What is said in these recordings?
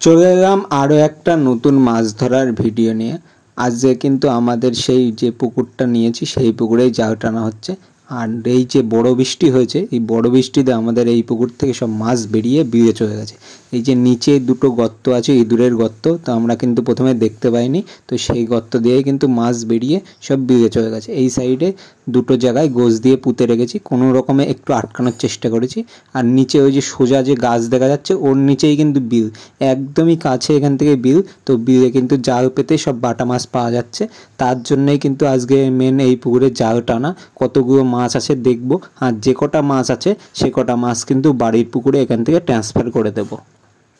চলে এলাম আরও একটা নতুন মাছ ধরার ভিডিও নিয়ে। আজকে কিন্তু আমাদের সেই যে পুকুরটা নিয়েছি সেই পুকুরেই জাল টানা হচ্ছে। আর এই যে বড় বৃষ্টি হয়েছে, এই বড় বৃষ্টিতে আমাদের এই পুকুর থেকে সব মাছ বেরিয়ে বিয়ে চলে গেছে। এই যে নিচে দুটো গর্ত আছে, ইঁদুরের গর্ত, তো আমরা কিন্তু প্রথমে দেখতে পাইনি, তো সেই গর্ত দিয়েই কিন্তু মাছ বেরিয়ে সব বিয়ে চলে গেছে। এই সাইডে দুটো জায়গায় গোছ দিয়ে পুঁতে রেখেছি, কোনো রকমে একটু আটকানোর চেষ্টা করেছি। আর নিচে ওই যে সোজা যে গাছ দেখা যাচ্ছে ওর নিচেই কিন্তু বিল, একদমই কাছে এখান থেকে বিল, তো বিলে কিন্তু জাল পেতে সব বাটা মাছ পাওয়া যাচ্ছে। তার জন্যই কিন্তু আজকে মেন এই পুকুরে জাল টানা। কতগুলো মাছ আছে দেখবো, আর যে কটা মাছ আছে সে কটা মাছ কিন্তু বাড়ির পুকুরে এখান থেকে ট্রান্সফার করে দেবো।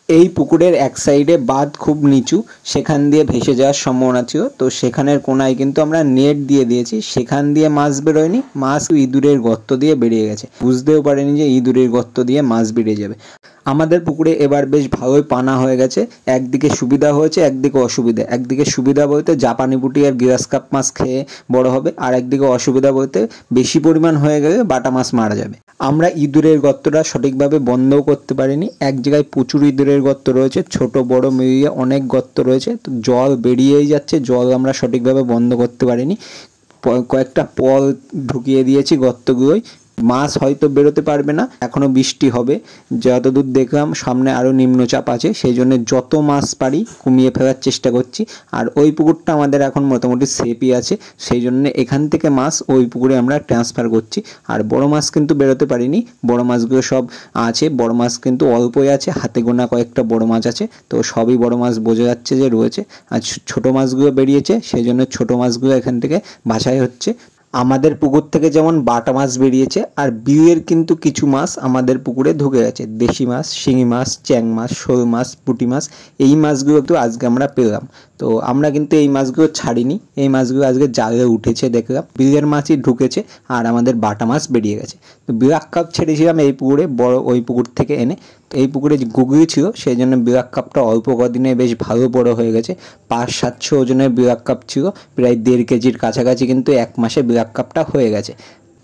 এই পুকুরের এক সাইডে বাঁধ খুব নিচু, সেখান দিয়ে ভেসে যাওয়ার সম্ভাবনা ছিল, তো সেখানের কোনায় কিন্তু আমরা নেট দিয়ে দিয়েছি, সেখান দিয়ে মাছ বেরোয়নি, মাছ ইঁদুরের গর্ত দিয়ে বেরিয়ে গেছে। বুঝতেও পারেনি যে ইঁদুরের গর্ত দিয়ে মাছ বেরিয়ে যাবে। আমাদের পুকুরে এবার বেশ ভালোই পানা হয়ে গেছে। একদিকে সুবিধা হয়েছে, একদিকে অসুবিধা। একদিকে সুবিধা বলতে জাপানি পুঁটি আর গ্রাস কাপ মাছ খেয়ে বড় হবে, আর একদিকে অসুবিধা বলতে বেশি পরিমাণ হয়ে গেলে বাটা মাছ মারা যাবে। আমরা ইঁদুরের গর্তটা সঠিকভাবে বন্ধও করতে পারিনি। এক জায়গায় প্রচুর ইঁদুরের গর্ত রয়েছে, ছোট বড় মিলিয়ে অনেক গর্ত রয়েছে, তো জল বেরিয়েই যাচ্ছে, জল আমরা সঠিকভাবে বন্ধ করতে পারিনি। কয়েকটা পল ঢুকিয়ে দিয়েছি গর্তগুলোয়। মাছ হয়তো বেরোতে পারবে না, এখনো বৃষ্টি হবে, যতদূর দেখলাম সামনে আরও নিম্নচাপ আছে, সেই জন্য যত মাছ পারি কমিয়ে ফেলার চেষ্টা করছি। আর ওই পুকুরটা আমাদের এখন মোটামুটি সেফই আছে, সেই জন্য এখান থেকে মাছ ওই পুকুরে আমরা ট্রান্সফার করছি। আর বড় মাছ কিন্তু বেরোতে পারিনি, বড় মাছগুলো সব আছে, বড় মাছ কিন্তু অল্পই আছে, হাতে গোনা কয়েকটা বড় মাছ আছে, তো সবই বড় মাছ বোঝা যাচ্ছে যে রয়েছে। আর ছোটো মাছগুলো বেরিয়েছে, সেই জন্য ছোটো মাছগুলো এখান থেকে বাছাই হচ্ছে। আমাদের পুকুর থেকে যেমন বাটা মাছ বেরিয়েছে, আর বিলের কিন্তু কিছু মাছ আমাদের পুকুরে ঢুকে গেছে, দেশি মাছ, শিঙি মাছ, চ্যাং মাছ, শোল মাছ, পুঁটি মাছ, এই মাছগুলো তো আজকে আমরা পেলাম। তো আমরা কিন্তু এই মাছগুলো ছাড়িনি, এই মাছগুলো আজকে জালে উঠেছে দেখলাম, বিলের মাছই ঢুকেছে আর আমাদের বাটা মাছ বেরিয়ে গেছে। তো ব্ল্যাক কাপ ছেড়েছিলাম এই পুকুরে, বড় ওই পুকুর থেকে এনে। তো এই পুকুরে যে গুগলি ছিল সেই জন্য ব্ল্যাক কাপটা অল্প কদিনে বেশ ভালো বড় হয়ে গেছে। 500-700 ওজনের ব্ল্যাক কাপ ছিল, প্রায় 1.5 কেজির কাছাকাছি কিন্তু এক মাসে ব্ল্যাক কাপটা হয়ে গেছে।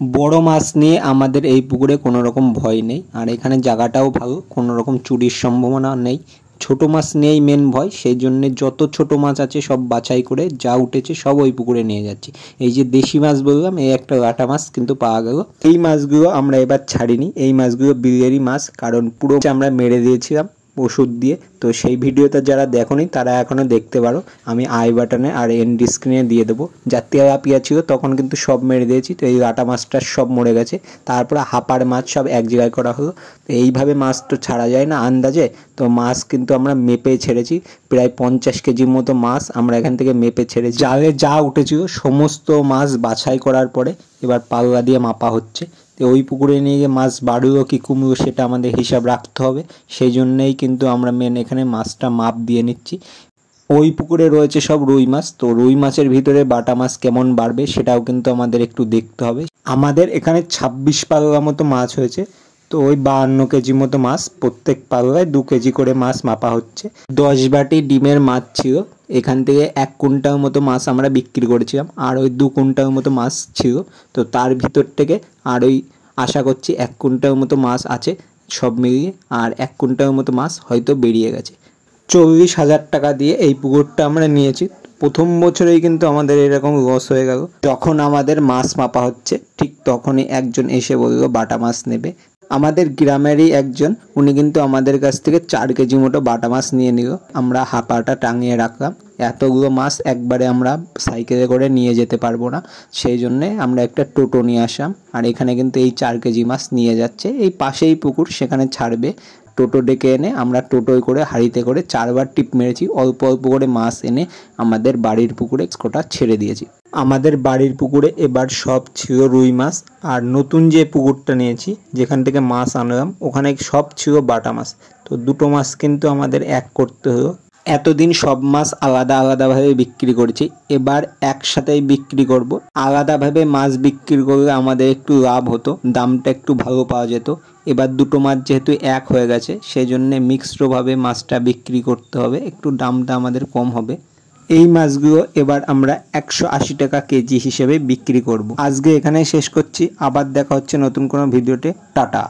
বড় মাছ নিয়ে আমাদের এই পুকুরে কোনো রকম ভয় নেই, আর এখানে জায়গাটাও ভালো, কোনো রকম চুরির সম্ভাবনা নেই। ছোটো মাছ নিয়েই মেন ভয়, সেই জন্যে যত ছোটো মাছ আছে সব বাছাই করে যা উঠেছে সব ওই পুকুরে নিয়ে যাচ্ছি। এই যে দেশি মাছ বললাম, এই একটা লাটা মাছ কিন্তু পাওয়া গেল। এই মাছগুলো আমরা এবার ছাড়িনি, এই মাছগুলো বিলেরই মাছ, কারণ পুরো আমরা মেরে দিয়েছিলাম ওষুধ দিয়ে। তো সেই ভিডিওটা যারা দেখোনি তারা এখনও দেখতে পারো, আমি আই বাটনে আর এন্ড স্ক্রিনে দিয়ে দেবো। যা তেলাপিয়া ছিল তখন কিন্তু সব মেরে দিয়েছি, তো এই লাটা মাছটা সব মরে গেছে। তারপরে হাঁপার মাছ সব এক জায়গায় করা হলো। তো এইভাবে মাছ তো ছাড়া যায় না আন্দাজে, তো মাছ কিন্তু আমরা মেপে ছেড়েছি, প্রায় 50 কেজির মতো মাছ আমরা এখান থেকে মেপে ছেড়েছি। জালে যা উঠেছিল সমস্ত মাছ বাছাই করার পরে এবার পাল্লা দিয়ে মাপা হচ্ছে। তো ওই পুকুরে নিয়ে গিয়ে মাছ বাড়লো কি কমলো সেটা আমাদের হিসাব রাখতে হবে, সেই জন্যেই কিন্তু আমরা মেন এখানে মাছটা মাপ দিয়ে নিচ্ছি। ওই পুকুরে রয়েছে সব রুই মাছ, তো রুই মাছের ভিতরে বাটা মাছ কেমন বাড়বে সেটাও কিন্তু আমাদের একটু দেখতে হবে। আমাদের এখানে 26 পাল্লা মতো মাছ হয়েছে, তো ওই 52 কেজি মতো মাছ, প্রত্যেক পাল্লায় 2 কেজি করে মাছ মাপা হচ্ছে। 10 বাটি ডিমের মাছ ছিল, এখান থেকে 1 কুইন্টাল মতো মাছ আমরা বিক্রি করেছিলাম, আর ওই 2 কুইন্টাল মতো মাছ ছিল, তো তার ভিতর থেকে আর ওই আশা করছি 1 কুইন্টাল মতো মাছ আছে সব মিলিয়ে, আর 1 কুইন্টাল মতো মাছ হয়তো বেরিয়ে গেছে। 40,000 টাকা দিয়ে এই পুকুরটা আমরা নিয়েছি। প্রথম বছরেই কিন্তু আমাদের এরকম লস হয়ে গেল। যখন আমাদের মাছ মাপা হচ্ছে ঠিক তখনই একজন এসে বলল বাটা মাছ নেবে। আমাদের গ্রামেরই একজন, উনি কিন্তু আমাদের কাছ থেকে 4 কেজি মতো বাটা মাছ নিয়ে নিল। আমরা হাঁপাটা টাঙিয়ে রাখলাম, এতগুলো মাছ একবারে আমরা সাইকেলে করে নিয়ে যেতে পারবো না, সেই জন্যে আমরা একটা টোটো নিয়ে আসলাম। আর এখানে কিন্তু এই 4 কেজি মাছ নিয়ে যাচ্ছে, এই পাশেই পুকুর, সেখানে ছাড়বে। টোটো ডেকে এনে আমরা টোটোয় করে হাঁড়িতে করে 4 বার টিপ মেরেছি, অল্প অল্প করে মাছ এনে আমাদের বাড়ির পুকুরে কোটা ছেড়ে দিয়েছি। আমাদের বাড়ির পুকুরে এবার সব ছিল রুই মাছ, আর নতুন যে পুকুরটা নিয়েছি যেখান থেকে মাছ আনলাম ওখানে সব ছিল বাটা মাছ। তো দুটো মাছ কিন্তু আমাদের এক করতে হলো। এতদিন সব মাছ আলাদা আলাদাভাবে বিক্রি করেছি, এবার একসাথেই বিক্রি করব। আলাদাভাবে মাছ বিক্রি করলে আমাদের একটু লাভ হতো, দামটা একটু ভালো পাওয়া যেত। এবার দুটো মাছ যেহেতু এক হয়ে গেছে সেই জন্যে মিক্সডভাবে মাছটা বিক্রি করতে হবে, একটু দামটা আমাদের কম হবে। এই মাছগুলো এবার আমরা 180 টাকা কেজি হিসেবে বিক্রি করব। আজকে এখানেই শেষ করছি, আবার দেখা হচ্ছে নতুন কোনো ভিডিওতে। টাটা।